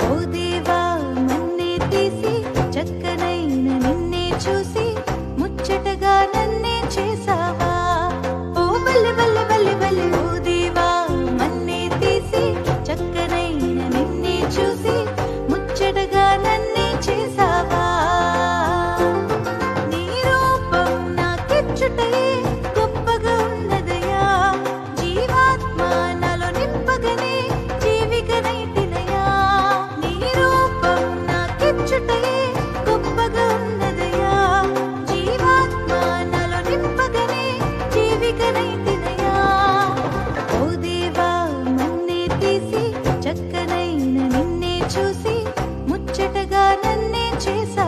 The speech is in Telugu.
ఓ దేవా మన్నే తీసి చక్కనైన నిన్నే చూసి ముచ్చటగా నన్నే చేసావా ఓ బల్లె బల్లె బల్లె బల్లె ఓ దేవా మన్నే తీసి చక్కనైన నిన్నే చూసి ముచ్చటగా నన్నే చేసావా నీ రూపం నాకిచ్చుటయే గొప్పగా ఉన్నదయా జీవాత్మ నాలో నింపగనే జీవికనైతినయా నీ రూపం నాకిచ్చుటయే గొప్పగా ఉన్నదయా జీవాత్మ నాలో నింపగనే జీవికనైతినయా ఓ దేవా మన్నే తీసి చక్కనైన నిన్నే చూసి ముచ్చటగా నన్నే చేసా